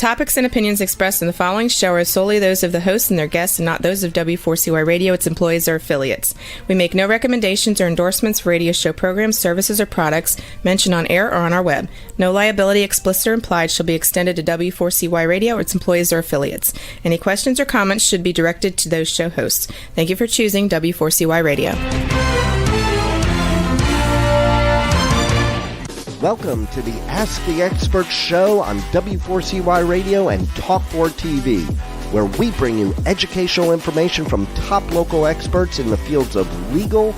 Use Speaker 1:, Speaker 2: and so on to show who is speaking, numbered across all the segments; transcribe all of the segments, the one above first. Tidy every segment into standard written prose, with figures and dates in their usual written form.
Speaker 1: topics and opinions expressed in the following show are solely those of the hosts and their guests and not those of W4CY Radio, its employees, or affiliates. We make no recommendations or endorsements for radio show programs, services, or products mentioned on air or on our web. No liability, explicit or implied, shall be extended to W4CY Radio or its employees or affiliates. Any questions or comments should be directed to those show hosts. Thank you for choosing W4CY Radio.
Speaker 2: Welcome to the Ask the Expert show on W4CY Radio and Talk4 TV, where we bring you educational information from top local experts in the fields of legal,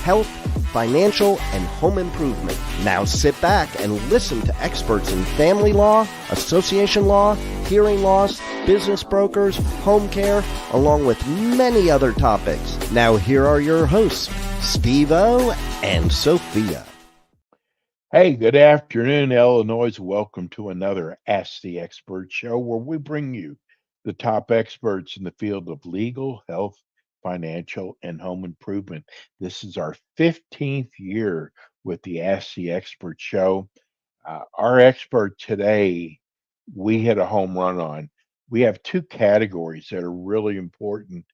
Speaker 2: health, financial, and home improvement. Now sit back and listen to experts in family law, association law, hearing loss, business brokers, home care, along with many other topics. Now here are your hosts, Steve-O and Sophia.
Speaker 3: Hey, good afternoon, Illinois. Welcome to another Ask the Expert show where we bring you the top experts in the field of legal, health, financial, and home improvement. This is our 15th year with the Ask the Expert show. Our expert today, we hit a home run on. We have two categories that are really important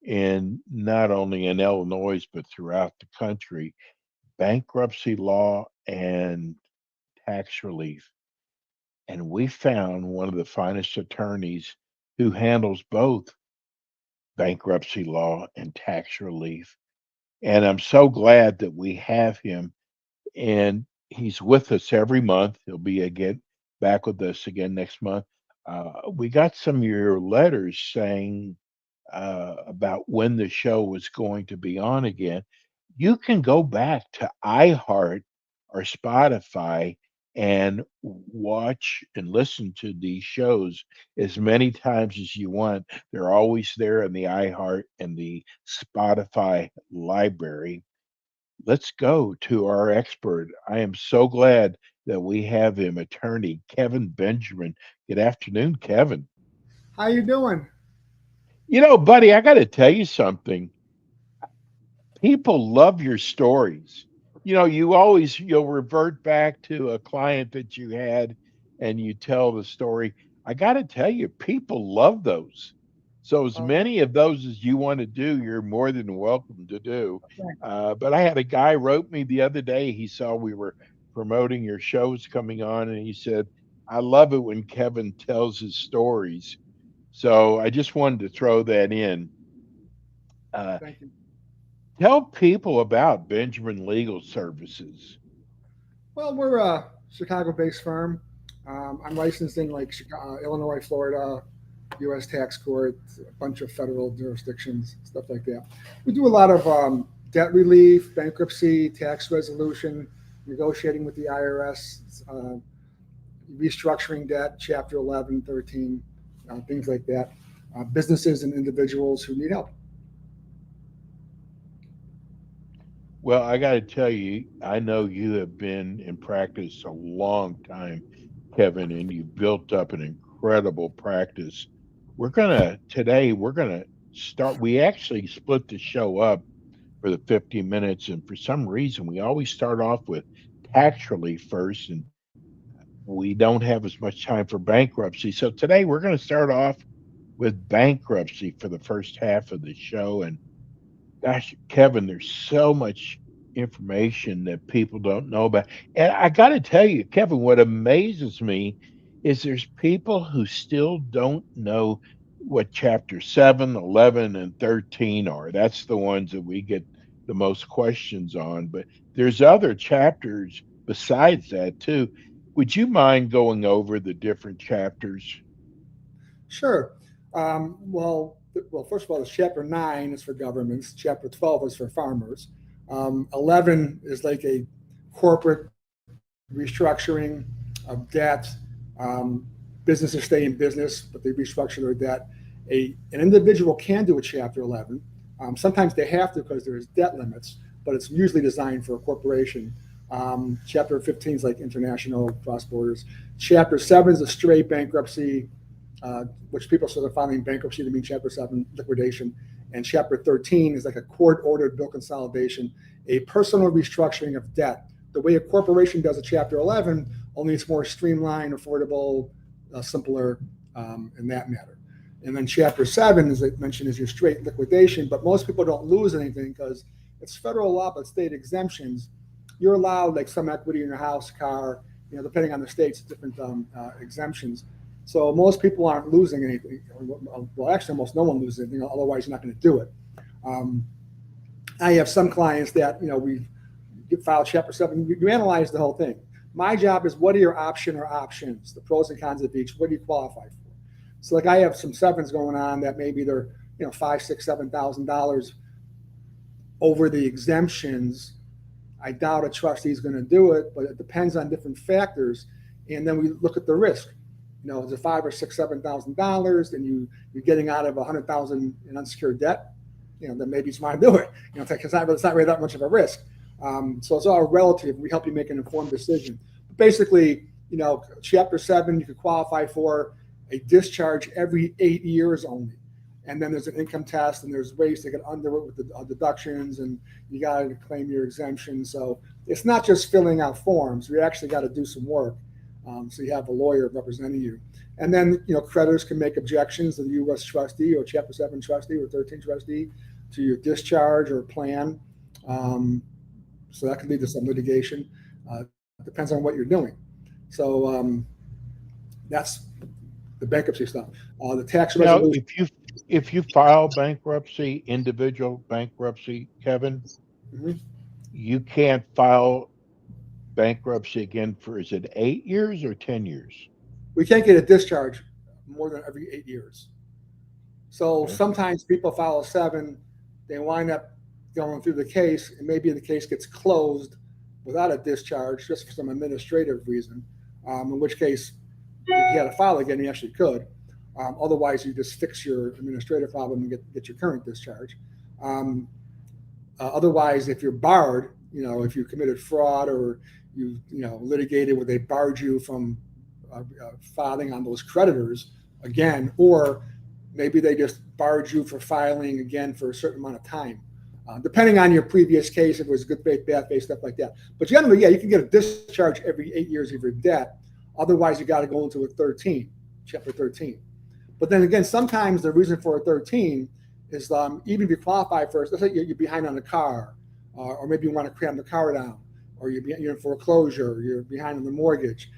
Speaker 3: in not only in Illinois, but throughout the country: bankruptcy law and tax relief. And we found one of the finest attorneys who handles both bankruptcy law and tax relief. And I'm so glad that we have him. And he's with us every month. He'll be again back with us again next month. We got some of your letters saying about when the show was going to be on again. You can go back to iHeart or Spotify and watch and listen to these shows as many times as you want. They're always there in the iHeart and the Spotify library. Let's go to our expert. I am so glad that we have him, attorney Kevin Benjamin. Good afternoon, Kevin.
Speaker 4: How you doing?
Speaker 3: You know, buddy, I got to tell you something. People love your stories. You know, you'll revert back to a client that you had and you tell the story. I got to tell you, people love those. So as many of those as you want to do, you're more than welcome to do. But I had a guy wrote me the other day. He saw we were promoting your shows coming on, and he said, I love it when Kevin tells his stories. So I just wanted to throw that in.
Speaker 4: Thank you.
Speaker 3: Tell people about Benjamin Legal Services.
Speaker 4: Well, we're a Chicago-based firm. I'm licensed in Illinois, Florida, U.S. Tax Court, a bunch of federal jurisdictions, stuff like that. We do a lot of debt relief, bankruptcy, tax resolution, negotiating with the IRS, restructuring debt, Chapter 11, 13, things like that. Businesses and individuals who need help.
Speaker 3: Well, I got to tell you, I know you have been in practice a long time, Kevin, and you've built up an incredible practice. Today, we're going to start. We actually split the show up for the 50 minutes, and for some reason, we always start off with tax relief first, and we don't have as much time for bankruptcy. So today, we're going to start off with bankruptcy for the first half of the show. And gosh, Kevin, there's so much information that people don't know about. And I got to tell you, Kevin, what amazes me is there's people who still don't know what Chapter 7, 11, and 13 are. That's the ones that we get the most questions on. But there's other chapters besides that, too. Would you mind going over the different chapters?
Speaker 4: Sure. Well, first of all, Chapter 9 is for governments. Chapter 12 is for farmers. 11 is like a corporate restructuring of debt. Businesses stay in business, but they restructure their debt. An individual can do a Chapter 11. Sometimes they have to because there's debt limits, but it's usually designed for a corporation. Chapter 15 is like international cross borders. Chapter 7 is a straight bankruptcy, which people sort of filing bankruptcy to mean Chapter 7 liquidation. And Chapter 13 is like a court-ordered bill consolidation, a personal restructuring of debt. The way a corporation does a Chapter 11, only it's more streamlined, affordable, simpler in that matter. And then Chapter 7, as I mentioned, is your straight liquidation, but most people don't lose anything because it's federal law, but state exemptions. You're allowed like some equity in your house, car, depending on the states, different exemptions. So most people aren't losing anything. Well, actually, almost no one loses anything. Otherwise, you're not going to do it. I have some clients that, we file Chapter 7. You analyze the whole thing. My job is, what are your options, the pros and cons of each? What do you qualify for? So like I have some 7s going on that maybe they're, $5,000, $6,000, $7,000 over the exemptions. I doubt a trustee is going to do it, but it depends on different factors. And then we look at the risk. Is it $5,000 or $6,000, $7,000, and you're getting out of $100,000 in unsecured debt? Then maybe it's fine to do it. Because it's not really that much of a risk. So it's all relative. We help you make an informed decision. But basically, Chapter 7, you could qualify for a discharge every 8 years only. And then there's an income test, and there's ways to get under it with the deductions, and you got to claim your exemption. So it's not just filling out forms. We actually got to do some work. So you have a lawyer representing you. And then, creditors can make objections to the U.S. trustee or Chapter 7 trustee or 13 trustee to your discharge or plan. So that can lead to some litigation. Depends on what you're doing. So that's the bankruptcy stuff. The tax resolution.
Speaker 3: Now, if you file bankruptcy, individual bankruptcy, Kevin, you can't file bankruptcy again for, is it 8 years or 10 years?
Speaker 4: We can't get a discharge more than every 8 years. So sometimes people file a 7, they wind up going through the case, and maybe the case gets closed without a discharge just for some administrative reason, in which case, if you had to file again, you actually could. Otherwise, you just fix your administrative problem and get your current discharge. Otherwise, if you're barred, if you committed fraud or you litigated where they barred you from filing on those creditors again, or maybe they just barred you for filing again for a certain amount of time, depending on your previous case, if it was good faith, bad faith, stuff like that. But generally, you can get a discharge every 8 years of your debt. Otherwise, you got to go into a 13, Chapter 13. But then again, sometimes the reason for a 13 is even if you qualify first, let's say you're behind on a car, or maybe you want to cram the car down, or you're in foreclosure, you're behind on the mortgage.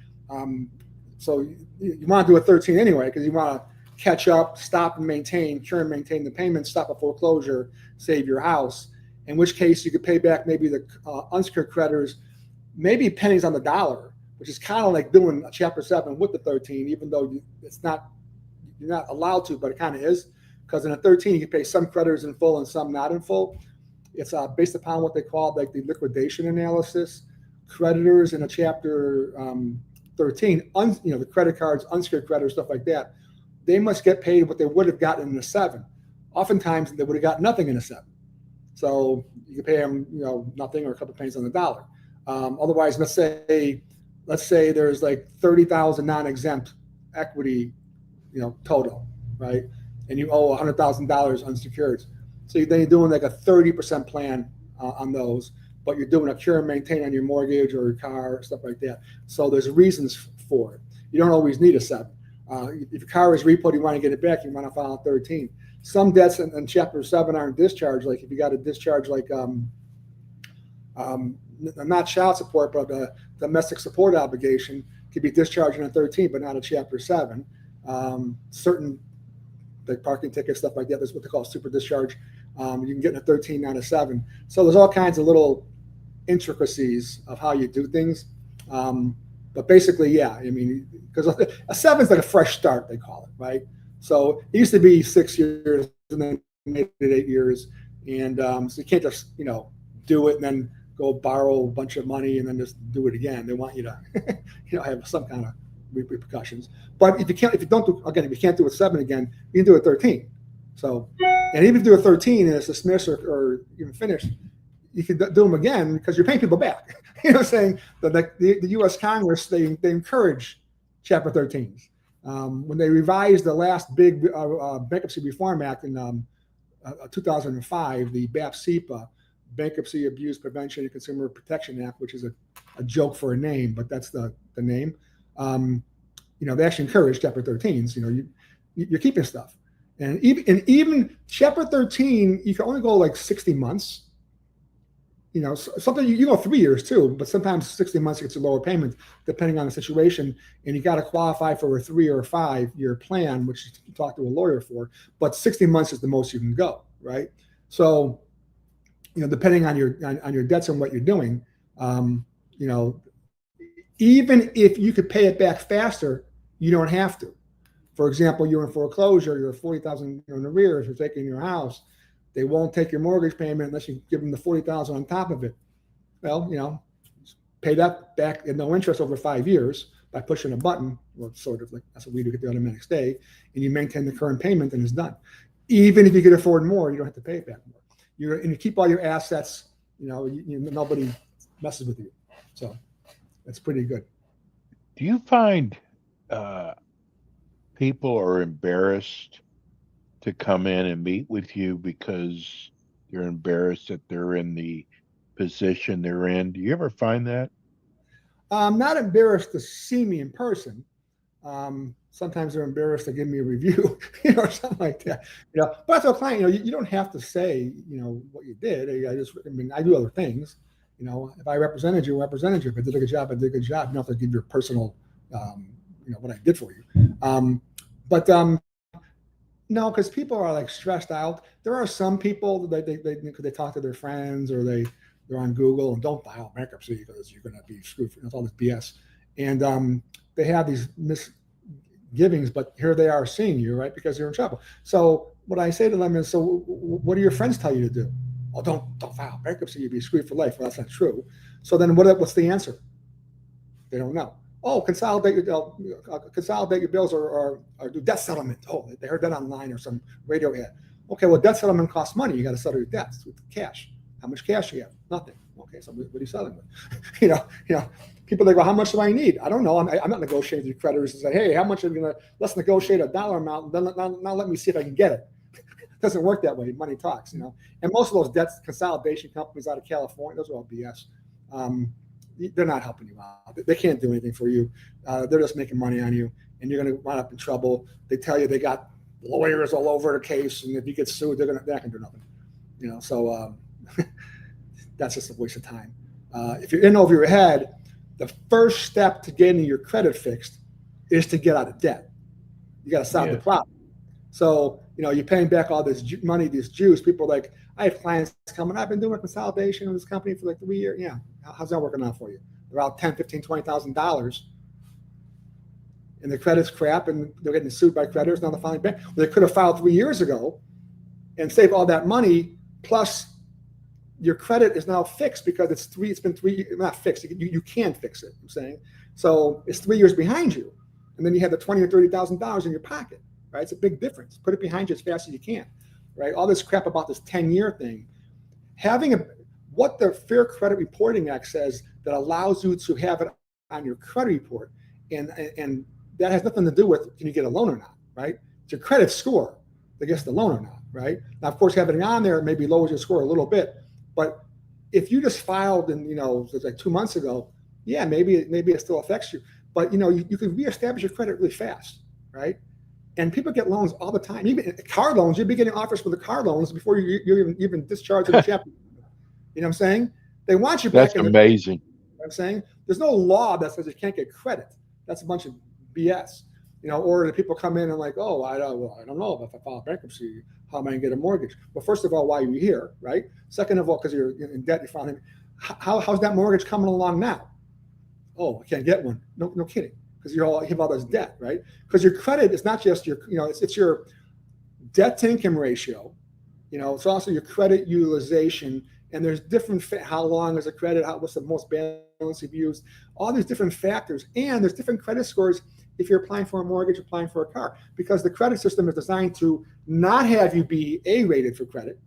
Speaker 4: So you want to do a 13 anyway, because you want to catch up, stop and maintain, cure and maintain the payments, stop a foreclosure, save your house, in which case you could pay back maybe the unsecured creditors, maybe pennies on the dollar, which is kind of like doing a Chapter 7 with the 13, even though you're not allowed to, but it kind of is, because in a 13 you can pay some creditors in full and some not in full. It's based upon what they call like the liquidation analysis. Creditors in a Chapter 13, the credit cards, unsecured creditors, stuff like that, they must get paid what they would have gotten in a 7. Oftentimes they would have got nothing in a 7. So you can pay them, nothing or a couple pennies on the dollar. Otherwise, let's say there's like 30,000 non-exempt equity, total, right? And you owe $100,000 unsecured. So then you're doing like a 30% plan on those, but you're doing a cure and maintain on your mortgage or your car, stuff like that. So there's reasons for it. You don't always need a 7. If your car is repoed, you want to get it back, you want to file a 13. Some debts in Chapter 7 aren't discharged. Like if you got a discharge, like not child support, but the domestic support obligation could be discharged in a 13, but not a Chapter 7. Certain like parking tickets, stuff like that, that's what they call super discharge. You can get in a 13, not a 7. So there's all kinds of little intricacies of how you do things. But basically, because a 7 is like a fresh start, they call it, right? So it used to be 6 years and then made it 8 years. And so you can't just, do it and then go borrow a bunch of money and then just do it again. They want you to, have some kind of repercussions. But if you can't do a 7 again, you can do a 13. So, and even if you do a 13 and it's dismissed or even finished, you can do them again because you're paying people back. Saying that the U.S. Congress, they encourage Chapter 13s. When they revised the last big Bankruptcy Reform Act in 2005, the BAP-CIPA, Bankruptcy Abuse Prevention and Consumer Protection Act, which is a joke for a name, but that's the name. they actually encourage Chapter 13s. You're keeping stuff. And even Chapter 13, you can only go like 60 months. Something you go 3 years too, but sometimes 60 months gets a lower payment depending on the situation. And you got to qualify for a 3 or 5 year plan, which you can talk to a lawyer for. But 60 months is the most you can go, right? So, depending on your debts and what you're doing, even if you could pay it back faster, you don't have to. For example, you're in foreclosure, you're $40,000 in arrears, you're taking your house. They won't take your mortgage payment unless you give them the $40,000 on top of it. Well, pay that back at no interest over 5 years by pushing a button, or sort of like that's what we do, get the automatic stay, and you maintain the current payment, and it's done. Even if you could afford more, you don't have to pay it back more. And you keep all your assets. Nobody messes with you, so that's pretty good.
Speaker 3: Do you find people are embarrassed to come in and meet with you because they're embarrassed that they're in the position they're in? Do you ever find that?
Speaker 4: I'm not embarrassed to see me in person. Sometimes they're embarrassed to give me a review, or something like that. But as a client, you don't have to say, what you did. I do other things. If I represented you, I represented you. If I did a good job, I did a good job. You don't have to give your personal, what I did for you. No, because people are like stressed out. There are some people that they talk to their friends, or they're on Google and don't file bankruptcy because you're going to be screwed. That's all this BS. And they have these misgivings, but here they are seeing you, right? Because you're in trouble. So what I say to them is, so what do your friends tell you to do? Oh, don't file bankruptcy. You'll be screwed for life. Well, that's not true. So then what's the answer? They don't know. Oh, consolidate your bills or do debt settlement. Oh, they heard that online or some radio ad. Okay, well, debt settlement costs money. You got to settle your debts with cash. How much cash do you have? Nothing. Okay, so what are you settling with? People think, well, how much do I need? I don't know. I'm not negotiating with your creditors and say, hey, how much are you let's negotiate a dollar amount. Then now let me see if I can get it. It doesn't work that way. Money talks, And most of those debt consolidation companies out of California, those are all BS. They're not helping you out. They can't do anything for you. They're just making money on you, and you're going to wind up in trouble. They tell you they got lawyers all over the case, and if you get sued, they're not going to do nothing. So that's just a waste of time. If you're in over your head, the first step to getting your credit fixed is to get out of debt. You got to solve the problem. So, you're paying back all this money, these dues. People are like, I have clients coming. I've been doing consolidation with this company for like 3 years. Yeah. How's that working out for you? They're out $10,000, $15,000, $20,000. And the credit's crap, and they're getting sued by creditors. Now they're filing back. Well, they could have filed 3 years ago and saved all that money. Plus, your credit is now fixed because it's been 3 years, not fixed. You can fix it, I'm saying. So it's 3 years behind you. And then you have the $20,000 or $30,000 in your pocket. Right? It's a big difference. Put it behind you as fast as you can, right? All this crap about this 10-year thing, what the Fair Credit Reporting Act says that allows you to have it on your credit report, and that has nothing to do with can you get a loan or not, right? It's your credit score that gets the loan or not, right? Now, of course, having it on there maybe lowers your score a little bit, but if you just filed and it's like 2 months ago, yeah, maybe it still affects you, but you can reestablish your credit really fast, right? And people get loans all the time. Even car loans, you'll be getting offers for the car loans before you're even discharged in the chapter. You know what I'm saying? They want you back.
Speaker 3: That's amazing.
Speaker 4: You know what I'm saying? There's no law that says you can't get credit. That's a bunch of BS. Or the people come in and like, oh, I don't know if I file bankruptcy, how am I going to get a mortgage? Well, first of all, why are you here, right? Second of all, because you're in debt, you're filing. How's that mortgage coming along now? Oh, I can't get one. No kidding. Because you have all this debt, right? Because your credit is not just your, it's your debt to income ratio. It's also your credit utilization, and there's different. How long is a credit? What's the most balance you've used? All these different factors, and there's different credit scores if you're applying for a mortgage, applying for a car, because the credit system is designed to not have you be A-rated for credit,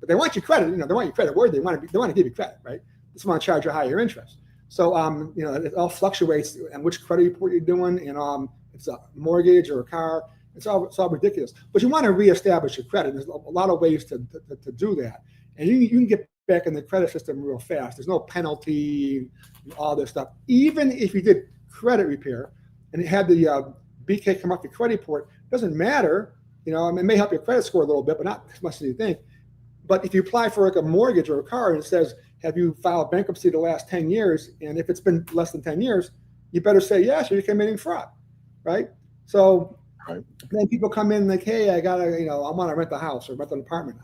Speaker 4: but they want your credit. They want your credit worthy. They want to give you credit, right? They just want to charge you higher interest. So, it all fluctuates and which credit report you're doing, and if it's a mortgage or a car, it's all ridiculous. But you want to reestablish your credit. There's a lot of ways to do that, and you can get back in the credit system real fast. There's no penalty, all this stuff. Even if you did credit repair, and it had the BK come off your credit report, doesn't matter. You know, I mean, it may help your credit score a little bit, but not as much as you think. But if you apply for like a mortgage or a car and it says, have you filed bankruptcy the last 10 years? And if it's been less than 10 years, you better say yes, or you're committing fraud, right? So then people come in like, hey, I want to rent a house or rent an apartment.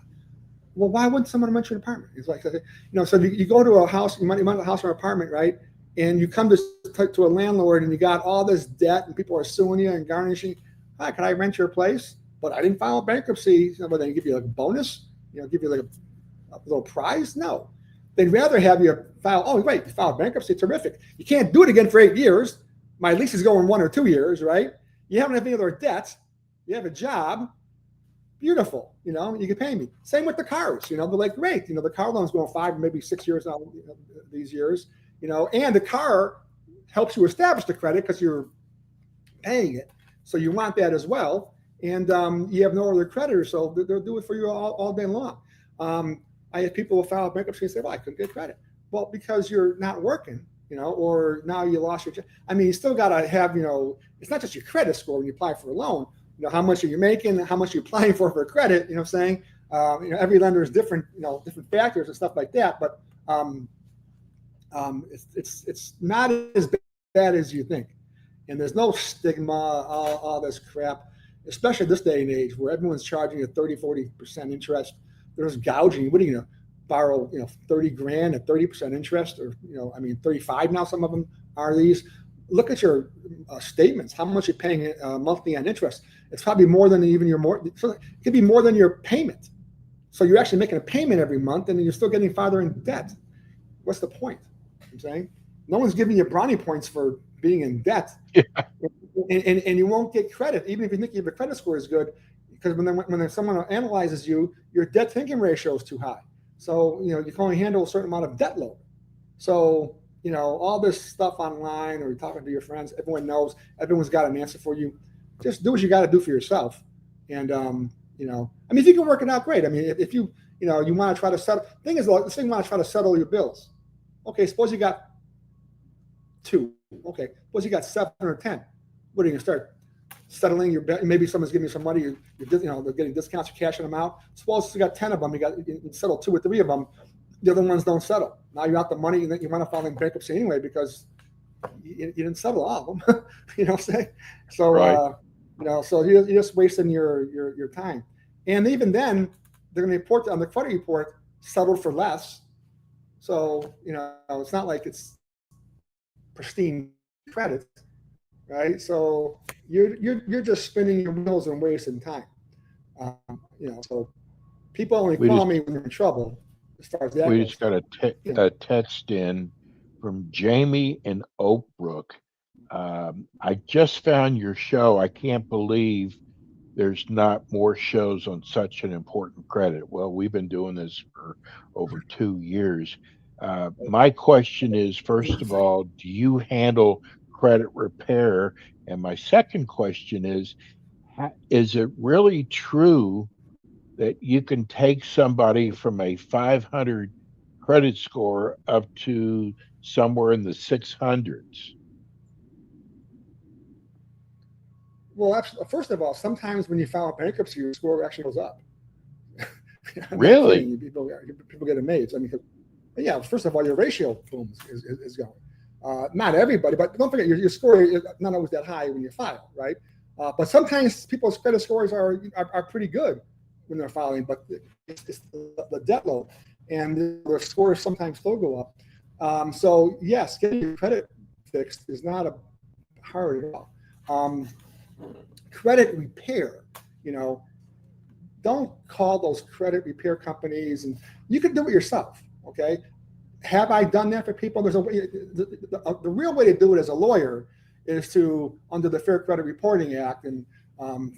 Speaker 4: Well, why wouldn't someone rent you an apartment? It's like, so you go to a house, you rent a house or an apartment, right? And you come to a landlord and you got all this debt and people are suing you and garnishing. Hi, can I rent your place? But I didn't file bankruptcy. Well, they give you like a bonus, give you like a little prize? No. They'd rather have you file, oh, wait, you filed bankruptcy, terrific. You can't do it again for 8 years. My lease is going 1 or 2 years, right? You haven't have any other debts. You have a job. Beautiful. You can pay me. Same with the cars. They're like, great. The car loan's going 5, maybe 6 years now, these years, and the car helps you establish the credit because you're paying it. So you want that as well. And you have no other creditors, so they'll do it for you all day long. I have people who file bankruptcy and say, well, I couldn't get credit. Well, because you're not working, or now you lost your job. I mean, you still got to have, it's not just your credit score when you apply for a loan. How much are you making? How much are you applying for credit? You know what I'm saying? Every lender is different, different factors and stuff like that. But it's not as bad as you think. And there's no stigma, all this crap, especially this day and age where everyone's charging you 30, 40% interest. There's gouging. What are you going to borrow, 30 grand at 30% interest, or, 35 now, some of them are these. Look at your statements, how much you're paying monthly on interest. It's probably more than even your mortgage. So it could be more than your payment. So you're actually making a payment every month and you're still getting farther in debt. What's the point? I'm saying no one's giving you brownie points for being in debt. Yeah. And you won't get credit, even if you think your credit score is good, because when someone analyzes you, your debt to income ratio is too high. So, you can only handle a certain amount of debt load. So, all this stuff online or talking to your friends, everyone knows, everyone's got an answer for you. Just do what you got to do for yourself. And, if you can work it out, great. I mean, if you want to try to settle, the thing you want to try to settle your bills. Okay, suppose you got 2. Okay, suppose you got 7 or 10. What are you going to start settling your bill? Maybe someone's giving you some money. They're getting discounts, you're cashing them out. Suppose you got 10 of them. You settle 2 or 3 of them. The other ones don't settle. Now you have the money that you want to file in bankruptcy anyway because you didn't settle all of them. You know what I'm saying? So, right. So you're just wasting your time. And even then, they're going to report on the credit report settled for less. So, it's not like it's pristine credit, right? So you're just spinning your wheels and wasting time. So people only call me when they're in trouble. As far as that
Speaker 3: we
Speaker 4: goes.
Speaker 3: just got a text in from Jamie in Oak Brook. I just found your show. I can't believe there's not more shows on such an important credit. Well, we've been doing this for over 2 years. My question is, first of all, do you handle credit repair? And my second question is it really true that you can take somebody from a 500 credit score up to somewhere in the 600s?
Speaker 4: Well, first of all, sometimes when you file bankruptcy, your score actually goes up.
Speaker 3: Really?
Speaker 4: People get amazed. I mean, yeah, first of all, your ratio boom is going. Not everybody, but don't forget your score is not always that high when you file, right? But sometimes people's credit scores are pretty good when they're filing, but it's the debt load, and their scores sometimes still go up. So yes, getting your credit fixed is not hard at all. Credit repair, don't call those credit repair companies, and you can do it yourself. Okay, have I done that for people? There's a way. The real way to do it as a lawyer is to, under the Fair Credit Reporting Act and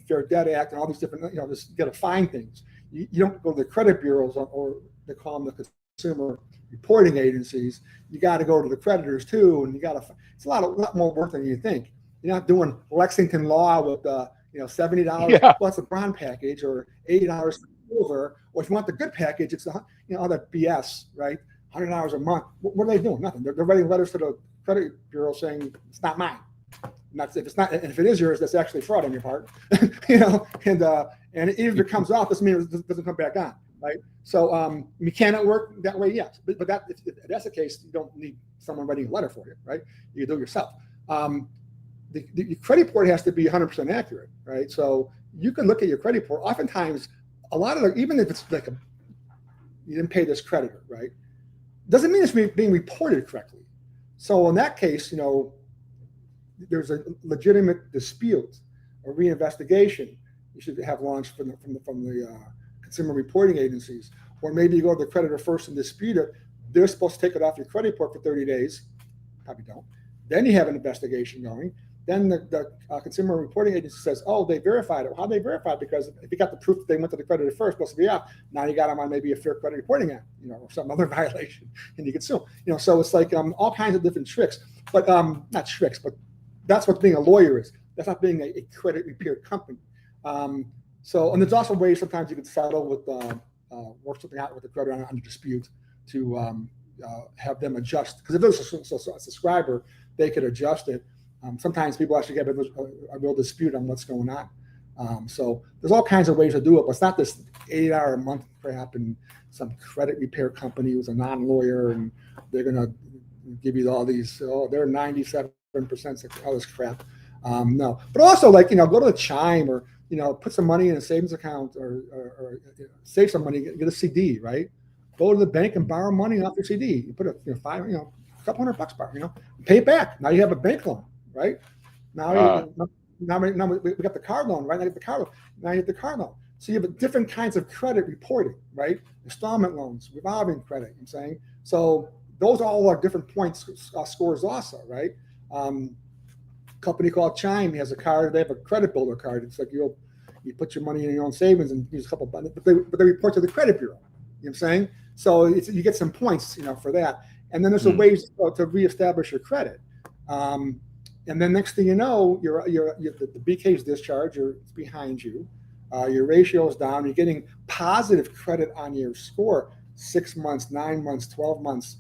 Speaker 4: Fair Debt Act and all these different, just got to find things. You don't go to the credit bureaus or they call them the consumer reporting agencies. You got to go to the creditors too, and it's a lot more work than you think. You're not doing Lexington law with $70 plus a bond package or $80 over. Or if you want the good package, it's all that BS, right? $100 a month. What are they doing? Nothing. They're writing letters to the credit bureau saying it's not mine. Not if it's not, and if it is yours, that's actually fraud on your part, you know. And even if it comes off, doesn't mean it doesn't come back on, right? So can it work that way? Yes, but that if that's the case, you don't need someone writing a letter for you, right? You can do it yourself. The credit report has to be 100% accurate, right? So you can look at your credit report. Oftentimes, a lot of even if it's like you didn't pay this creditor, right? Doesn't mean it's being reported correctly. So in that case, you know, there's a legitimate dispute, a reinvestigation you should have launched from the consumer reporting agencies, or maybe you go to the creditor first and dispute it. They're supposed to take it off your credit report for 30 days. Probably don't. Then you have an investigation going. Then the consumer reporting agency says, oh, they verified it. How they verified? Because if you got the proof that they went to the creditor first, supposed to be off. Now you got them on maybe a Fair Credit Reporting Act, you know, or some other violation, and you can sue. You know, so it's like all kinds of different tricks, but not tricks, but that's what being a lawyer is. That's not being a credit repair company. And there's also ways sometimes you can settle with work something out with the creditor on a dispute to have them adjust. Because if there's a subscriber, they could adjust it. Sometimes people actually get a real dispute on what's going on. So there's all kinds of ways to do it, but it's not this 8-hour a month crap and some credit repair company who's a non-lawyer and they're going to give you all these, they're 97% all this crap. No, but also like, you know, go to the Chime or, you know, put some money in a savings account or save some money, get a CD, right? Go to the bank and borrow money off your CD. You put a couple $100 back, you know, pay it back. Now you have a bank loan, right? Now we got the car loan, right? Now you get the car loan. Now you get the car loan. So you have different kinds of credit reporting, right? Installment loans, revolving credit, I'm saying. So those all are different points scores also, right? Company called Chime has a card. They have a credit builder card. It's like you put your money in your own savings and use a couple buttons, but they report to the credit bureau. You know what I'm saying? So you get some points, you know, for that. And then there's a ways to reestablish your credit. And then next thing you know, the BK's discharge, it's behind you. Your ratio is down. You're getting positive credit on your score. 6 months, 9 months, 12 months.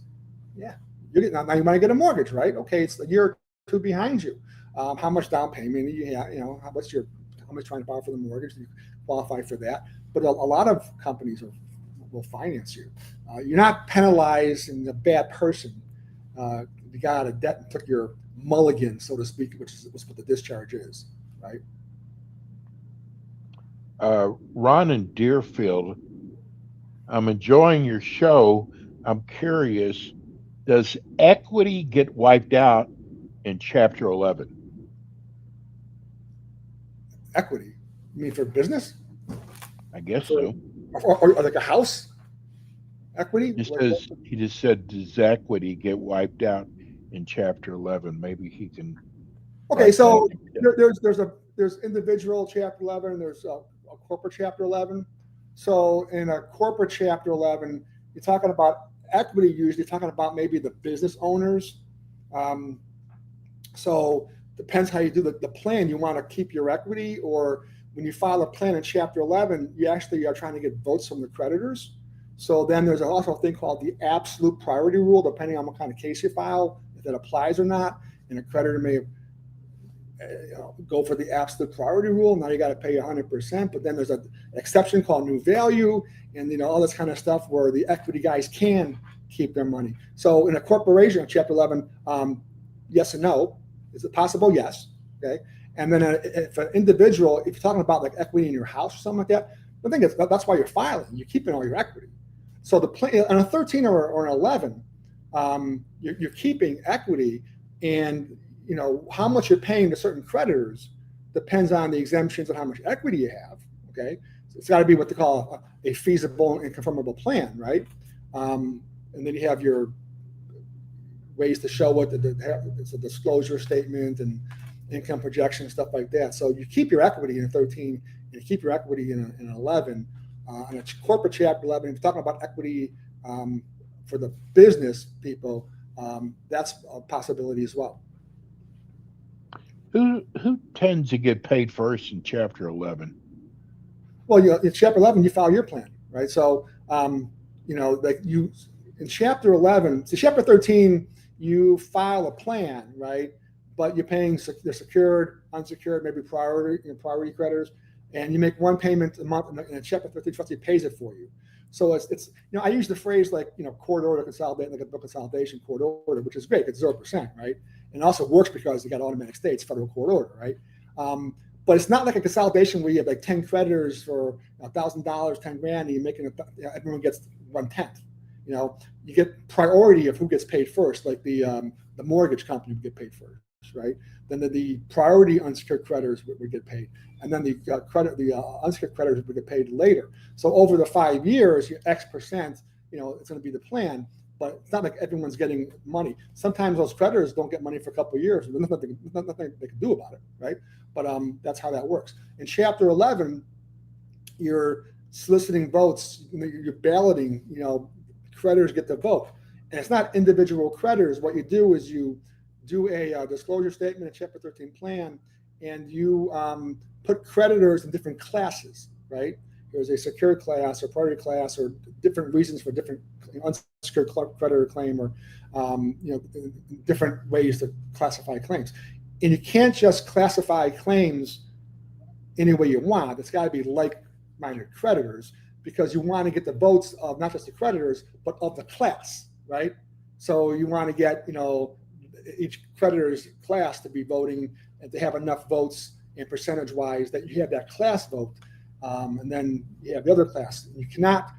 Speaker 4: Yeah, now you might get a mortgage, right? Okay, it's a year or two behind you. How much down payment? You know, how much trying to borrow for the mortgage? You qualify for that. But a lot of companies will finance you. You're not penalized and a bad person. You got out of debt and took your mulligan, so to speak, which is what the discharge is, right?
Speaker 3: Ron in Deerfield, I'm enjoying your show. I'm curious, does equity get wiped out in Chapter 11?
Speaker 4: Equity? You mean for business?
Speaker 3: I guess so.
Speaker 4: Or like a house? Equity?
Speaker 3: He just said, does equity get wiped out in Chapter 11? Maybe he can.
Speaker 4: Okay, so there's individual Chapter 11. There's a corporate Chapter 11. So in a corporate Chapter 11, you're talking about equity. Usually, talking about maybe the business owners. So depends how you do the plan. You want to keep your equity, or when you file a plan in Chapter 11, you actually are trying to get votes from the creditors. So then there's also a thing called the absolute priority rule, depending on what kind of case you file, if that applies or not. And a creditor may go for the absolute priority rule. Now you got to pay 100%. But then there's an exception called new value, and all this kind of stuff where the equity guys can keep their money. So in a corporation, Chapter 11, yes and no. Is it possible? Yes. Okay. And then if an individual, if you're talking about like equity in your house or something like that, I think that's why you're filing. You're keeping all your equity. So on a 13 or an 11, you're keeping equity, and how much you're paying to certain creditors depends on the exemptions and how much equity you have. Okay, so it's got to be what they call a feasible and confirmable plan, right? And then you have your ways to show it. It's a disclosure statement and income projection, stuff like that. So you keep your equity in a 13, and you keep your equity in an 11. On a corporate Chapter 11, if you're talking about equity for the business people, that's a possibility as well.
Speaker 3: Who tends to get paid first in Chapter 11?
Speaker 4: Well, in Chapter 11, you file your plan, right? So, like you in Chapter 11, so Chapter 13, you file a plan, right? but you're paying, they're secured, unsecured, maybe priority creditors, and you make one payment a month, and a Chapter 13 trustee pays it for you. So it's I use the phrase like, court order consolidate, like a book consolidation court order, which is great. It's 0%, right? And it also works because you got automatic stay. It's federal court order, right? But it's not like a consolidation where you have like 10 creditors for $1,000, 10 grand, and you're making everyone gets 1/10. You get priority of who gets paid first, like the mortgage company would get paid first, right? Then the priority unsecured creditors would get paid, and then the unsecured creditors would get paid later. So over the 5 years, your X percent, it's going to be the plan, but it's not like everyone's getting money. Sometimes those creditors don't get money for a couple of years, and there's nothing they can do about it, right? But that's how that works. In Chapter 11, you're soliciting votes, you're balloting, creditors get to vote. And it's not individual creditors. What you do is you do a disclosure statement, a Chapter 13 plan, and you put creditors in different classes, right? There's a secured class or priority class, or different reasons for different unsecured creditor claim, or different ways to classify claims. And you can't just classify claims any way you want. It's got to be like-minded creditors, because you want to get the votes of not just the creditors, but of the class, right? So you want to get, each creditor's class to be voting and to have enough votes and percentage-wise that you have that class vote. And then you have the other class. You cannot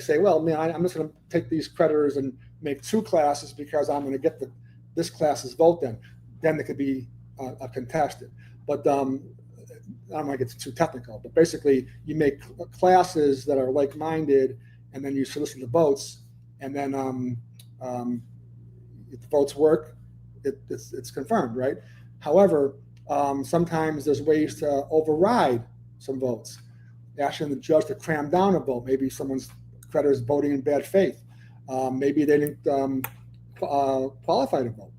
Speaker 4: say, well, man, I'm just going to take these creditors and make two classes because I'm going to get this class's vote then. Then it could be a contested. But I don't want to get too technical, but basically you make classes that are like-minded, and then you solicit the votes, and then if the votes work, it's confirmed, right? However, sometimes there's ways to override some votes, asking the judge to cram down a vote. Maybe someone's creditor is voting in bad faith. Maybe they didn't qualify to vote.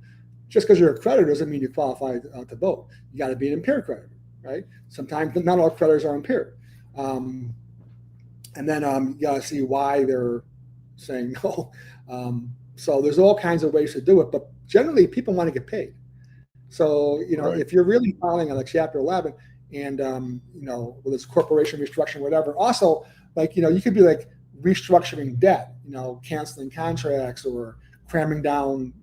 Speaker 4: Just because you're a creditor doesn't mean you qualify to vote. You got to be an impaired creditor, right? Sometimes not all creditors are impaired. And then you got to see why they're saying no. So there's all kinds of ways to do it, but generally people want to get paid. So,
Speaker 3: Right.
Speaker 4: If you're really filing on Chapter 11 and, whether it's corporation restructuring, whatever, also you could be restructuring debt, canceling contracts or cramming down,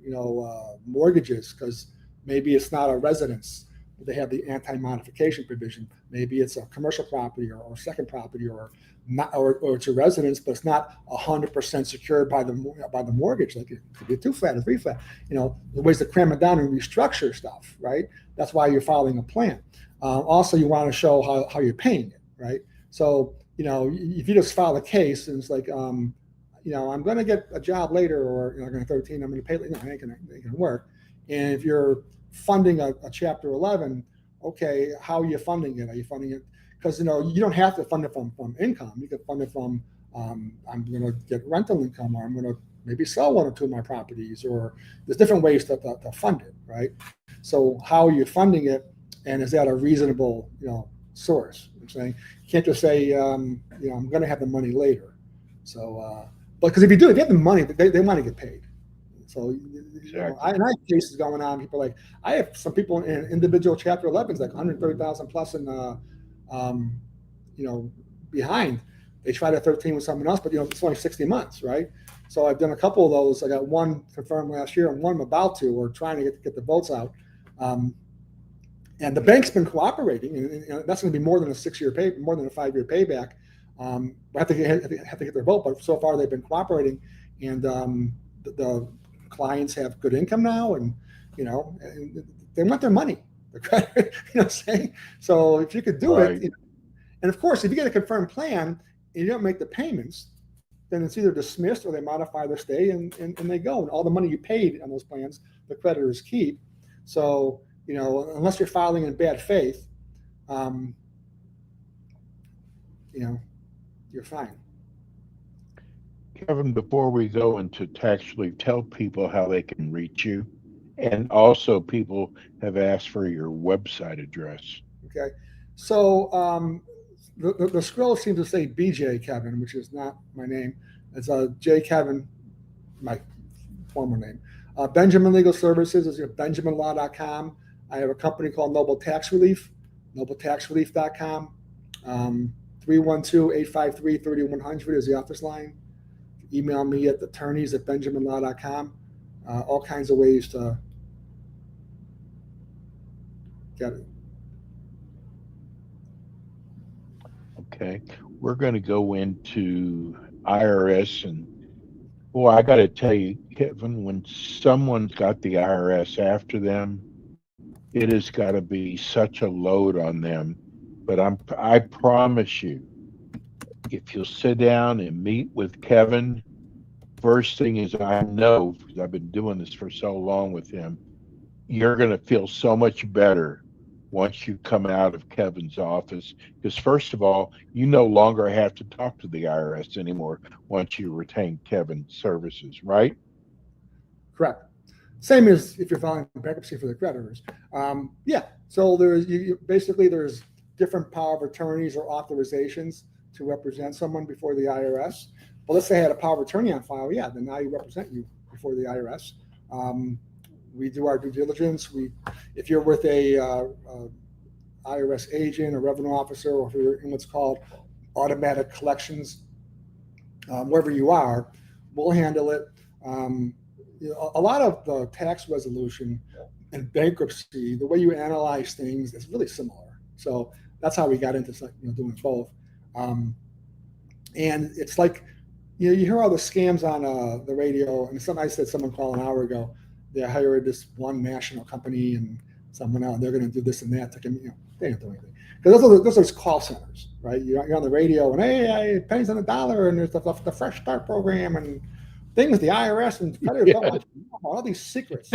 Speaker 4: mortgages, because maybe it's not a residence. They have the anti-modification provision. Maybe it's a commercial property or second property, or not, or it's a residence, but it's not 100% secured by the mortgage. Like it could be a 2-flat or 3-flat. The ways to cram it down and restructure stuff, right? That's why you're filing a plan. Also, you want to show how you're paying it, right? So if you just file a case and it's I'm going to get a job later, or I'm going to 13, I'm going to pay. It ain't going to work. And if you're funding a Chapter 11, okay, how are you funding it? Are you funding it because you don't have to fund it from income? You can fund it from I'm going to get rental income, or I'm going to maybe sell one or two of my properties, or there's different ways to fund it, right? So how are you funding it, and is that a reasonable source? I'm saying you can't just say I'm going to have the money later. So but because if you have the money, they want to get paid. So
Speaker 3: Exactly.
Speaker 4: I have cases going on. People I have some people in individual Chapter 11s, 130,000 plus in behind. They tried a 13 with someone else, but it's only 60 months, right? So I've done a couple of those. I got one confirmed last year, and one I'm about to, or trying to get the votes out. And the bank's been cooperating, and that's going to be more than a 6-year pay, more than a 5-year payback. We have to get their vote, but so far they've been cooperating, and the clients have good income now, and and they want their money. The credit, what I'm saying. So if you could do
Speaker 3: Right.
Speaker 4: it, and of course, if you get a confirmed plan and you don't make the payments, then it's either dismissed or they modify their stay and they go. And all the money you paid on those plans, the creditors keep. So unless you're filing in bad faith, you're fine.
Speaker 3: Kevin, before we go into tax relief, tell people how they can reach you. And also, people have asked for your website address.
Speaker 4: Okay. So the scroll seems to say BJ Kevin, which is not my name. It's J Kevin, my former name. Benjamin Legal Services is benjaminlaw.com. I have a company called Noble Tax Relief, nobletaxrelief.com. 312-853-3100 is the office line. Email me at attorneys@benjaminlaw.com. All kinds of ways to get it.
Speaker 3: Okay. We're going to go into IRS. And boy, I got to tell you, Kevin, when someone's got the IRS after them, it has got to be such a load on them. But I promise you, if you'll sit down and meet with Kevin, first thing is, I know, because I've been doing this for so long with him, you're going to feel so much better once you come out of Kevin's office. Because first of all, you no longer have to talk to the IRS anymore once you retain Kevin's services, right?
Speaker 4: Correct. Same as if you're filing bankruptcy for the creditors. Yeah. So there's basically there's different power of attorneys or authorizations to represent someone before the IRS. Well, let's say I had a power of attorney on file. Yeah, then now you represent you before the IRS. We do our due diligence. If you're with a IRS agent, a revenue officer, or if you're in what's called automatic collections, wherever you are, we'll handle it. A lot of the tax resolution and bankruptcy, the way you analyze things is really similar. So that's how we got into doing both. And it's like, you hear all the scams on the radio, and I said someone called an hour ago. They hired this one national company and someone else. They're going to do this and that. They don't do anything. Because those are call centers, right? You're on the radio and hey, pennies on the dollar, and there's the Fresh Start program and things. The IRS and creditors don't want you to know all these secrets.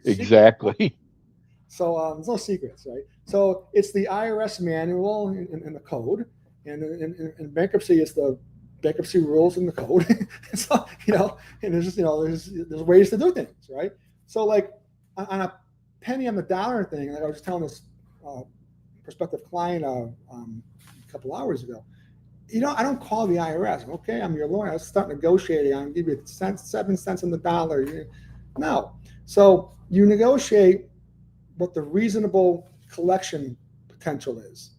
Speaker 3: Exactly.
Speaker 4: So there's no secrets, right? So it's the IRS manual and the code, and bankruptcy is the bankruptcy rules in the code. So, and there's just, there's ways to do things, right? So like on a penny on the dollar thing, like I was just telling this prospective client a couple hours ago, I don't call the IRS. Okay, I'm your lawyer. I start negotiating. I'm going to give you 7 cents on the dollar. No. So you negotiate what the reasonable collection potential is.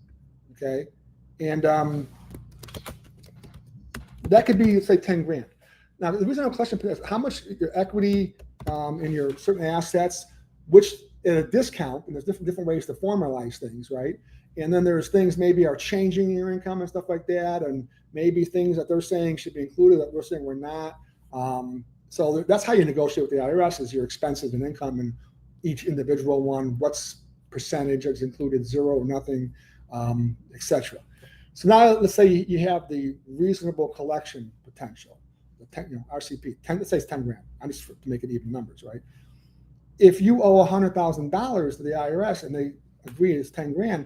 Speaker 4: Okay. And that could be, say, 10 grand. Now, the reasonable collection is how much your equity in your certain assets, which at a discount, and there's different ways to formalize things, right? And then there's things maybe are changing your income and stuff like that, and maybe things that they're saying should be included that we're saying we're not. So that's how you negotiate with the IRS, is your expenses and income and each individual one, what's percentage is included, 0 or nothing, etc. So now let's say you have the reasonable collection potential, the RCP, let's say it's 10 grand. I'm just to make it even numbers, right? If you owe $100,000 to the IRS and they agree it's 10 grand,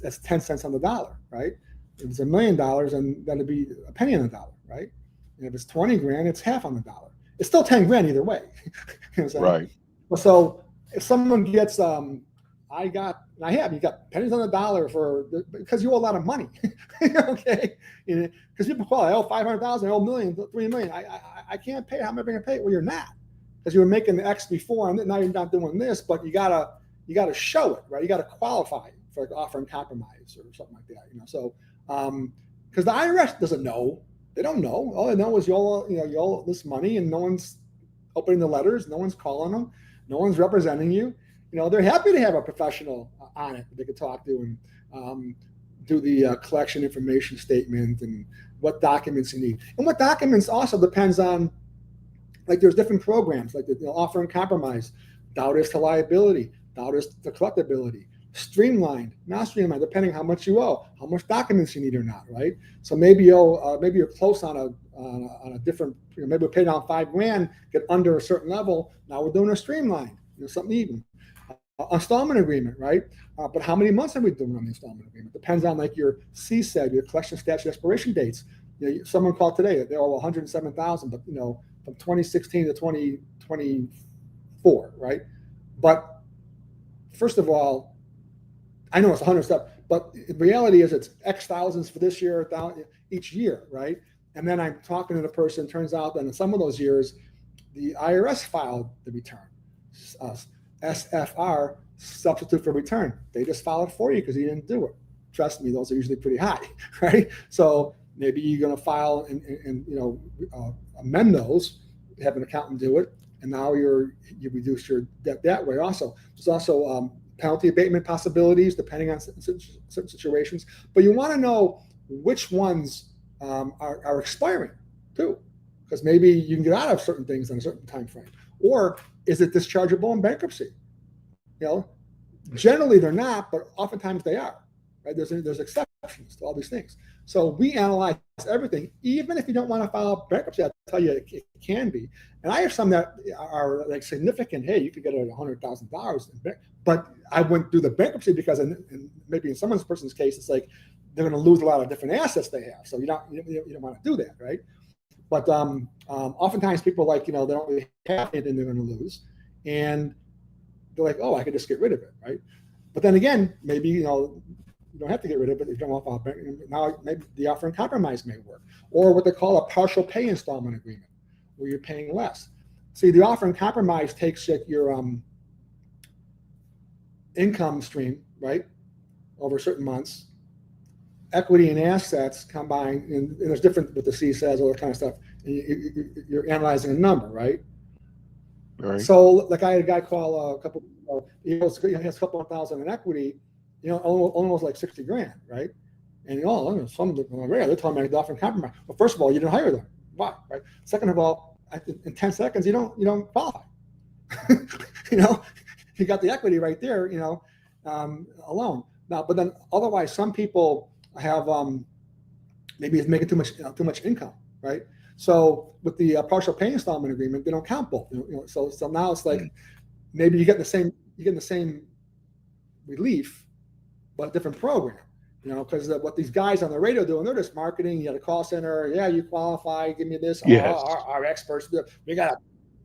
Speaker 4: that's 10 cents on the dollar, right? If it's $1 million, then that'd be a penny on the dollar, right? And if it's 20 grand, it's half on the dollar. It's still 10 grand either way.
Speaker 3: Right.
Speaker 4: So if someone gets, you got pennies on the dollar because you owe a lot of money, okay? Because people call, I owe 500,000, I owe $1 million, $3 million. I can't pay. How am I going to pay it? Well, you're not, because you were making the X before, and now you're not doing this. But you gotta show it, right? You gotta qualify for like offering compromise or something like that, So, because the IRS doesn't know, they don't know. All they know is you owe this money, and no one's opening the letters, no one's calling them, no one's representing you. They're happy to have a professional on it that they could talk to and do the collection information statement and what documents you need. And what documents also depends on, like there's different programs, like offering compromise, doubt as to liability, doubt as to collectability, streamlined, not streamlined, depending how much you owe, how much documents you need or not, right? So maybe you're close on a different, maybe we pay down $5 grand, get under a certain level. Now we're doing a streamline, something even. Installment agreement, right? But how many months are we doing on the installment agreement? Depends on like your CSED, your collection statute expiration dates. Someone called today that they owe $107,000, but from 2016 to 2024, right? But first of all, I know it's 100 stuff, but the reality is it's X thousands for this year, each year, right? And then I'm talking to the person. Turns out that in some of those years, the IRS filed the return. SFR, substitute for return. They just filed it for you because you didn't do it. Trust me, those are usually pretty high, right? So maybe you're going to file and amend those, have an accountant do it, and now you reduce your debt that way. Also, there's also penalty abatement possibilities depending on certain situations. But you want to know which ones are expiring too, because maybe you can get out of certain things in a certain time frame. Or is it dischargeable in bankruptcy? Generally they're not, but oftentimes they are. Right? There's exceptions to all these things. So we analyze everything, even if you don't want to file bankruptcy. I'll tell you, it can be. And I have some that are like significant. Hey, you could get it at $100,000, but I wouldn't do the bankruptcy because maybe in someone's person's case, it's like they're going to lose a lot of different assets they have. So you don't want to do that, right? But oftentimes people they don't really have anything they're going to lose, and they're like, oh, I could just get rid of it, right? But then again, maybe you don't have to get rid of it if you don't want to file bankruptcy. Now maybe the offer in compromise may work, or what they call a partial pay installment agreement, where you're paying less. See, the offer in compromise takes your income stream, right, over certain months, equity and assets combined, and there's different what the C says, all that kind of stuff. And you're analyzing a number, right?
Speaker 3: Right.
Speaker 4: So, like I had a guy call a couple. He has a couple of thousand in equity, almost like $60,000, right? And some of them they're telling me the offer in compromise. Well, first of all, you didn't hire them. Why? Right. Second of all, in 10 seconds, you don't qualify. You got the equity right there, alone. Now, but then otherwise, some people have maybe it's making too much income, right? So with the partial pay installment agreement, they don't count both. So now it's like maybe you get the same relief, but a different program. Because what these guys on the radio doing, they're just marketing. You got a call center. Yeah, you qualify. Give me this.
Speaker 3: Yes.
Speaker 4: Our experts. We got a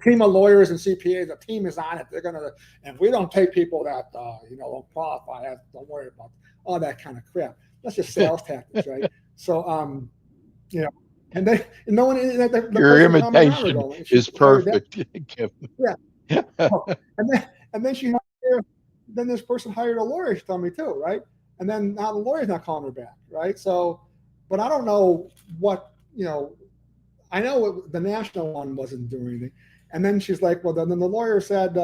Speaker 4: team of lawyers and CPAs. The team is on it. They're gonna. And we don't take people that don't qualify. Don't worry about all that kind of crap. That's just sales tactics, right? So and no one.
Speaker 3: Your imitation is perfect.
Speaker 4: Yeah. and then she then this person hired a lawyer. She told me too, right? And then now the lawyer's not calling her back, right? So, but I don't know what, I know the national one wasn't doing anything. And then she's like, well, then the lawyer said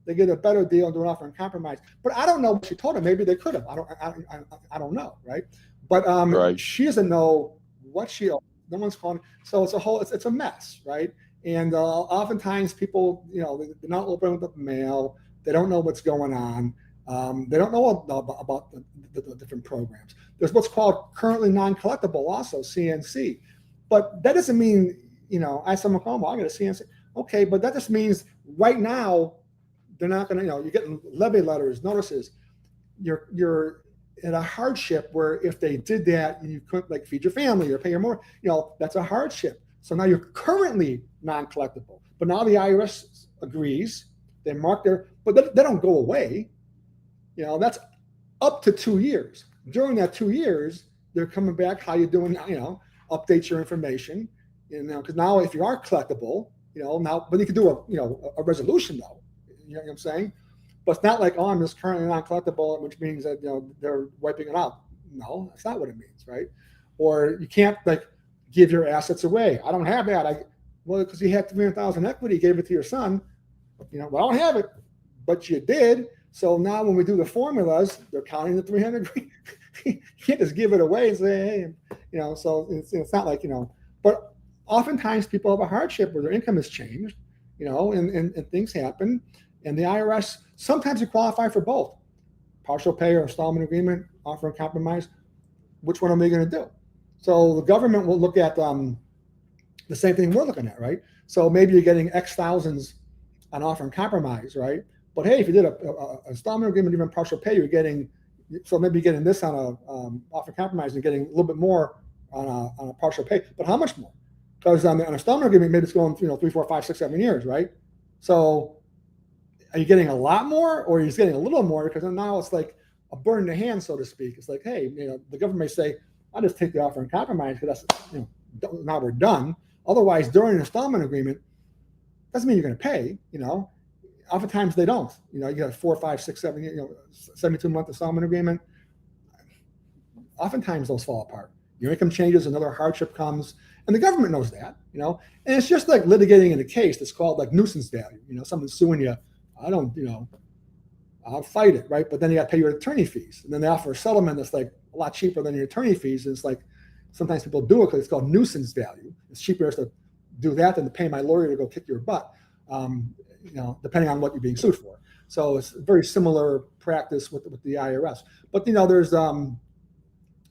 Speaker 4: they get a better deal and do an offer in compromise. But I don't know what she told him. Maybe they could have. I don't know, right? But
Speaker 3: right.
Speaker 4: She doesn't know what she owes. No one's calling. So it's a mess, right? And oftentimes people, they're not open with the mail. They don't know what's going on. They don't know about the different programs. There's what's called currently non-collectible, also CNC, but that doesn't mean I someone call them, I got a CNC. Okay, but that just means right now they're not going to. You're getting levy letters, notices. You're in a hardship where if they did that, you couldn't feed your family or pay your more. That's a hardship. So now you're currently non-collectible, but now the IRS agrees. They mark but they don't go away. That's up to 2 years. During that 2 years, they're coming back. How you doing? Update your information. Because now if you are collectible, now, but you can do a resolution though. You know what I'm saying? But it's not like, I'm just currently non-collectible, which means that they're wiping it out. No, that's not what it means, right? Or you can't give your assets away. I don't have that. Because you had $300,000 equity, gave it to your son. Well, I don't have it, but you did. So now when we do the formulas, they're counting the 300. You can't just give it away and say, hey, so it's not like, but oftentimes people have a hardship where their income has changed, and things happen. And the IRS, sometimes you qualify for both, partial pay or installment agreement, offer and compromise. Which one are we going to do? So the government will look at the same thing we're looking at, right? So maybe you're getting X thousands on offer and compromise, right? But hey, if you did a installment agreement, even partial pay, you're getting, so maybe you're getting this on a offer and compromise, and you're getting a little bit more on a partial pay. But how much more? Because on an installment agreement, maybe it's going 3, 4, 5, 6, 7 years, right? So are you getting a lot more, or are you just getting a little more? Because now it's like a bird in the hand, so to speak. It's like, hey, the government may say, I'll just take the offer and compromise because that's, now we're done. Otherwise, during an installment agreement, doesn't mean you're going to pay, oftentimes they don't. You got a 4, 5, 6, 7, 72-month installment agreement. Oftentimes those fall apart. Your income changes, another hardship comes, and the government knows that, and it's just like litigating in a case that's called like nuisance value. Someone's suing you. I'll fight it, right? But then you got to pay your attorney fees, and then they offer a settlement that's like a lot cheaper than your attorney fees. And it's like sometimes people do it because it's called nuisance value. It's cheaper to do that than to pay my lawyer to go kick your butt, depending on what you're being sued for. So it's a very similar practice with the IRS. But there's what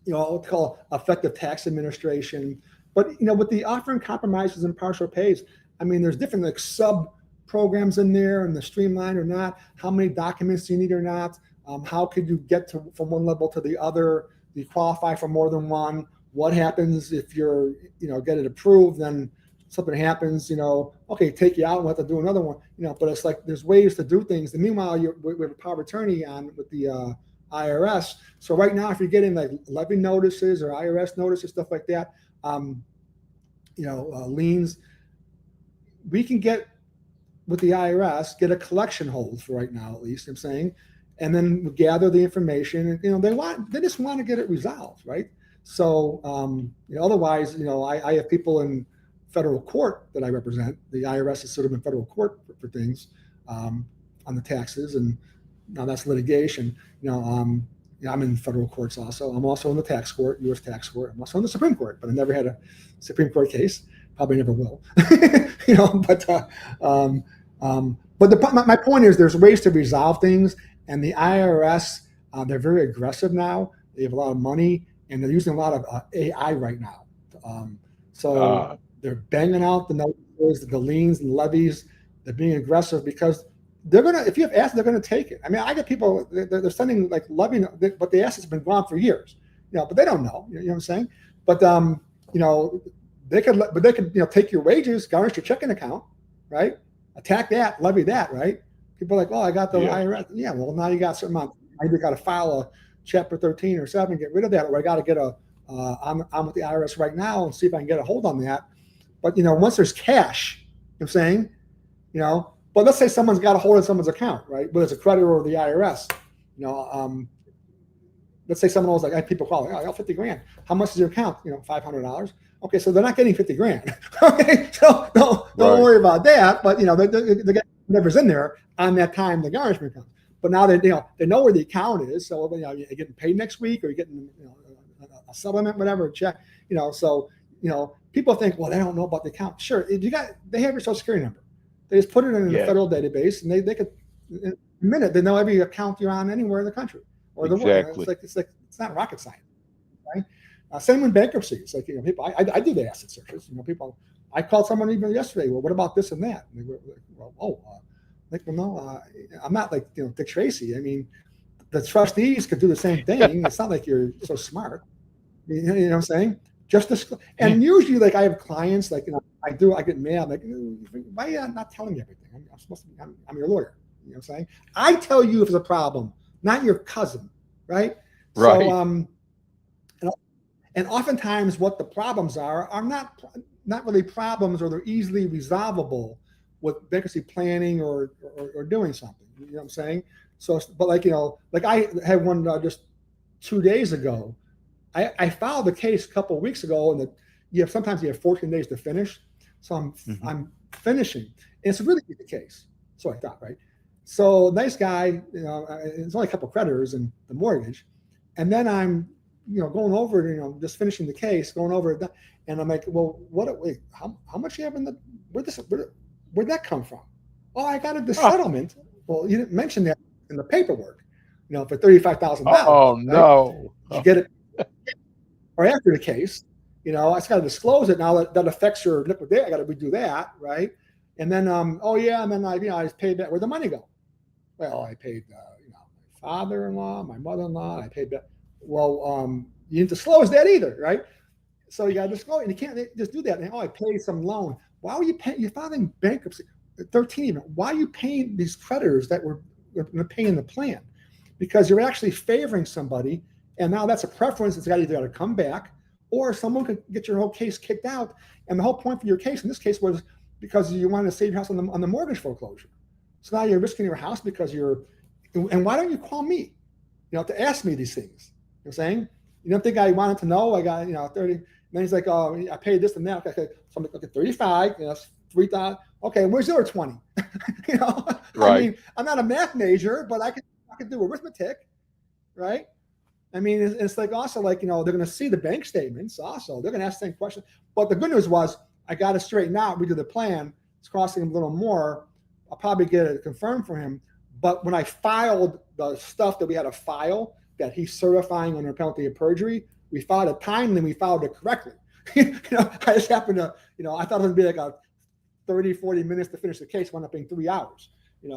Speaker 4: we call effective tax administration. But with the offering compromises and partial pays, there's different like sub programs in there, and the streamline or not, how many documents you need or not, how could you get from one level to the other, do you qualify for more than one, what happens if you're get it approved, then something happens, okay, take you out and we'll have to do another one, but it's like there's ways to do things. And meanwhile, we have a power of attorney on with the IRS. So right now, if you're getting like levy notices or IRS notices, stuff like that, liens, we can get with the IRS, get a collection hold for right now, at least I'm saying, and then we gather the information, and they just want to get it resolved, right? So otherwise, I have people in federal court that I represent. The IRS is sort of in federal court for things on the taxes, and now that's litigation. I'm in federal courts also. I'm also in the tax court, U.S. tax court. I'm also in the Supreme Court, but I never had a Supreme Court case. Probably never will. But my point is there's ways to resolve things, and the IRS, they're very aggressive now. They have a lot of money, and they're using a lot of AI right now. They're banging out the notices, the liens and levies. They're being aggressive because if you have assets, they're going to take it. I get people, they're sending like levy, but the assets have been gone for years, but they don't know, you know what I'm saying? But, they could take your wages, garnish your checking account, right? Attack that, levy that, right? People are like, I got the IRS. Yeah, well, now you got certain amount. I either got to file a Chapter 13 or 7, get rid of that, or I got to get I'm with the IRS right now and see if I can get a hold on that. But, once there's cash, I'm saying, but let's say someone's got a hold of someone's account, right? Whether it's a creditor or the IRS, let's say someone else, like I have people call, I got 50 grand. How much is your account? $500. Okay, so they're not getting 50 grand. Okay, so don't worry about that. But they get whatever's in there on that time the garnishment comes. But now they know where the account is. So you're getting paid next week, or you're getting a supplement, whatever, a check. So people think, well, they don't know about the account. Sure, they have your Social Security number. They just put it in the federal database, and they could in a minute they know every account you're on anywhere in the country or the world. It's not rocket science, right? Same with bankruptcy. It's like people. I do the asset searches. People. I called someone even yesterday. Well, what about this and that? And they were like, no, I'm not like Dick Tracy. The trustees could do the same thing. It's not like you're so smart. You know what I'm saying? And usually, like I have clients, like I get mad. Like, why are you not telling me everything? I'm supposed to be. I'm your lawyer. You know what I'm saying? I tell you if it's a problem, not your cousin, right?
Speaker 3: Right.
Speaker 4: So, and oftentimes what the problems are not really problems, or they're easily resolvable with bankruptcy planning or doing something. You know what I'm saying? So, but like I had one just 2 days ago. I filed the case a couple of weeks ago, and sometimes you have 14 days to finish. So I'm finishing. And it's a really easy case. So I thought, right? So nice guy, it's only a couple of creditors and the mortgage. And then I'm going over it, just finishing the case, going over it, and I'm like, well, how much you have in where'd that come from? Oh, I got the settlement. Well, you didn't mention that in the paperwork, for $35,000.
Speaker 3: Oh,
Speaker 4: right?
Speaker 3: no.
Speaker 4: Did you get it? Or after the case, I just got to disclose it. Now that affects your liquidation. I got to redo that, right? And then, and then I just paid that. Where'd the money go? Well, I paid, my father-in-law, my mother-in-law. I paid that. Well, you didn't disclose that either, right? So you got to disclose, and you can't just do that. And, I paid some loan. Why were you paying? You're filing bankruptcy, 13 even. Why are you paying these creditors that were paying the plan? Because you're actually favoring somebody, and now that's a preference. It's either got to come back, or someone could get your whole case kicked out. And the whole point for your case in this case was because you wanted to save your house on the mortgage foreclosure. So now you're risking your house because and why don't you call me, to ask me these things? You know what I'm saying? You don't think I wanted to know? I got, 30. And then he's like, oh, I paid this and that. Okay. So I'm like, okay, 35, that's 3,000. Okay, where's the other 20?
Speaker 3: Right.
Speaker 4: I mean, I'm not a math major, but I can do arithmetic, right? I mean, it's like also like, they're going to see the bank statements also. They're going to ask the same question. But the good news was I got it straightened out. We did the plan. It's costing him a little more. I'll probably get it confirmed for him. But when I filed the stuff that we had to file that he's certifying under penalty of perjury, we filed it timely and we filed it correctly. I just happened to, I thought it would be like a 30, 40 minutes to finish the case, wound up being 3 hours,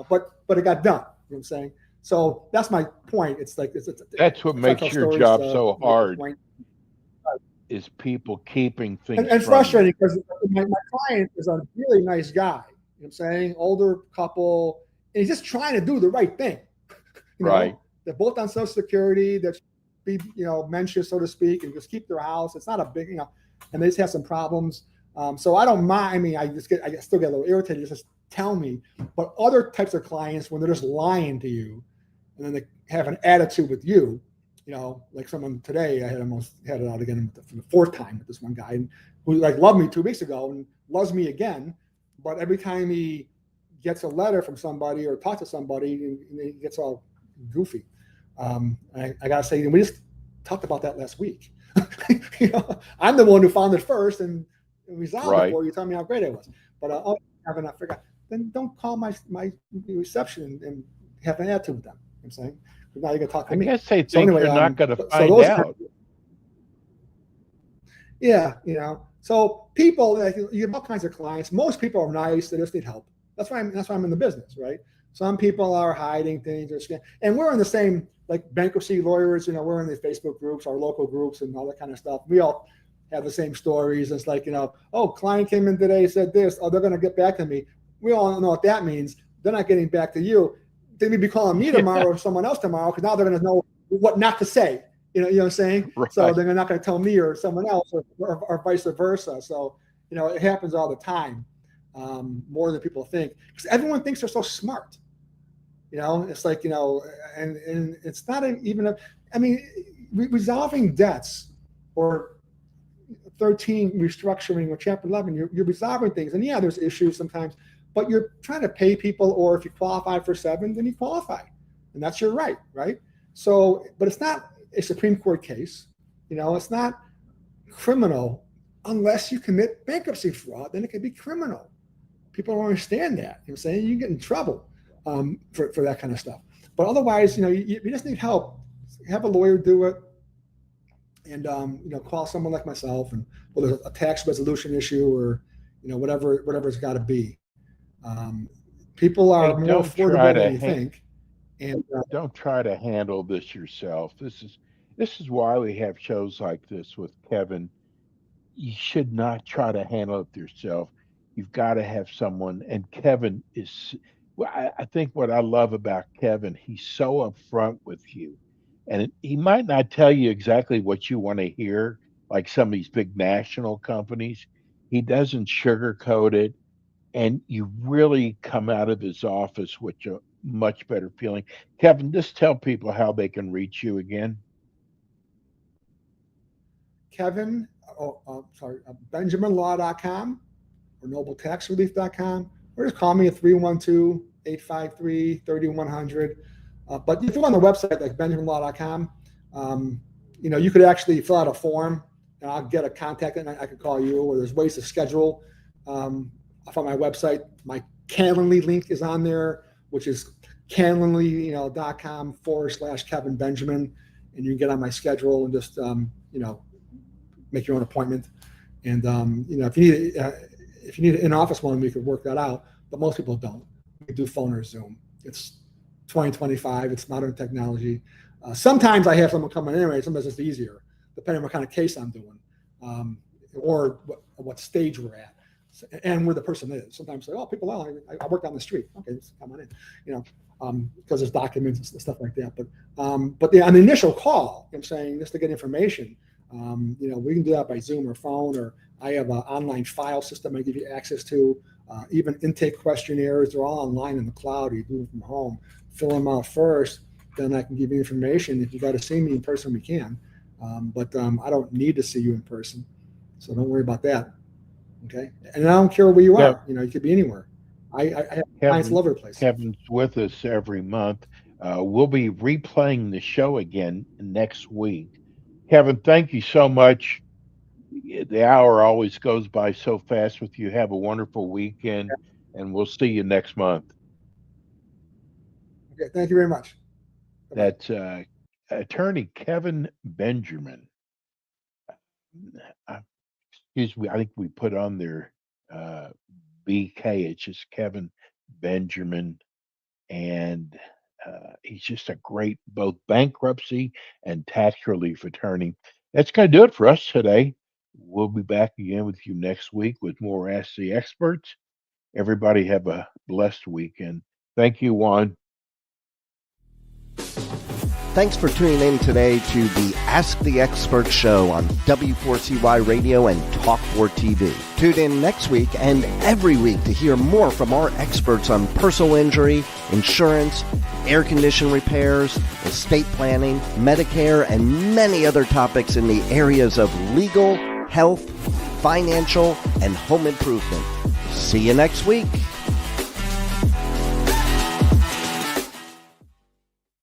Speaker 4: but it got done. You know what I'm saying? So that's my point. It's like
Speaker 3: that's what makes your job so hard, is people keeping things.
Speaker 4: And frustrating because my client is a really nice guy. You know what I'm saying? Older couple, and he's just trying to do the right thing.
Speaker 3: Right.
Speaker 4: They're both on Social Security. They're mentioned, so to speak, and just keep their house. It's not a big, and they just have some problems. So I don't mind. I mean, I still get a little irritated. Just tell me. But other types of clients, when they're just lying to you, and then they have an attitude with you, like someone today, I almost had it out again for the 4th time with this one guy who loved me 2 weeks ago and loves me again, but every time he gets a letter from somebody or talks to somebody, he gets all goofy. I gotta say, we just talked about that last week. I'm the one who found it first and resolved it for you. Tell me how great it was. But I forgot. Then don't call my reception and have an attitude with them. I'm saying, now you're gonna talk to me.
Speaker 3: I guess they think you're not gonna find out.
Speaker 4: Yeah, So people, you have all kinds of clients. Most people are nice. They just need help. That's why I'm in the business, right? Some people are hiding things and we're in the same, like bankruptcy lawyers. We're in the Facebook groups, our local groups, and all that kind of stuff. We all have the same stories. It's like, oh, client came in today, said this. Oh, they're going to get back to me. We all know what that means. They're not getting back to you. They may be calling me tomorrow or someone else tomorrow because now they're going to know what not to say. You know what I'm saying?
Speaker 3: Right.
Speaker 4: So they're not going to tell me or someone else or vice versa. So, it happens all the time, more than people think, because everyone thinks they're so smart. It's like, and it's not even resolving debts or 13 restructuring or Chapter 11, you're resolving things. And yeah, there's issues sometimes, but you're trying to pay people, or if you qualify for 7, then you qualify. And that's your right? So, but it's not a Supreme Court case. It's not criminal unless you commit bankruptcy fraud, then it can be criminal. People don't understand that. You know what I'm saying? You get in trouble for that kind of stuff. But otherwise, you just need help. Have a lawyer do it. And, call someone like myself, and whether it's a tax resolution issue or, whatever it's got to be. People are more affordable than you think. And
Speaker 3: don't try to handle this yourself. This is why we have shows like this with Kevin. You should not try to handle it yourself. You've got to have someone. And Kevin is, well, I think what I love about Kevin, he's so upfront with you. And he might not tell you exactly what you want to hear, like some of these big national companies. He doesn't sugarcoat it. And you really come out of his office with a much better feeling. Kevin, just tell people how they can reach you again.
Speaker 4: Kevin, BenjaminLaw.com or NobleTaxRelief.com, or just call me at 312-853-3100. But if you're on the website, like BenjaminLaw.com, you could actually fill out a form, and I'll get a contact, and I could call you, or there's ways to schedule. On my website, my Calendly link is on there, which is Calendly.com/Kevin Benjamin, and you can get on my schedule and just make your own appointment. And if you need an in-office one, we could work that out. But most people don't. We do phone or Zoom. It's 2025. It's modern technology. Sometimes I have someone come in anyway. Sometimes it's easier, depending on what kind of case I'm doing, or what stage we're at, and where the person is. Sometimes say, "Oh, people, I work down the street." Okay, just come on in. Because there's documents and stuff like that. But on the initial call, I'm saying just to get information, we can do that by Zoom or phone, or I have an online file system I give you access to. Even intake questionnaires, they're all online in the cloud. You do them from home. Fill them out first, then I can give you information. If you got to see me in person, we can. But I don't need to see you in person, so don't worry about that. Okay, and I don't care where you are. You could be anywhere. I have clients all over the place.
Speaker 3: Kevin's with us every month. We'll be replaying the show again next week. Kevin, thank you so much. The hour always goes by so fast with you. Have a wonderful weekend, and we'll see you next month.
Speaker 4: Okay, thank you very much. Bye-bye.
Speaker 3: That's attorney Kevin Benjamin. Excuse me, I think we put on there BK. It's just Kevin Benjamin, and he's just a great both bankruptcy and tax relief attorney. That's going to do it for us today. We'll be back again with you next week with more Ask the Experts. Everybody have a blessed weekend. Thank you, Juan.
Speaker 2: Thanks for tuning in today to the Ask the Expert show on W4CY Radio and Talk4 TV. Tune in next week and every week to hear more from our experts on personal injury, insurance, air condition repairs, estate planning, Medicare, and many other topics in the areas of legal, health, financial, and home improvement. See you next week.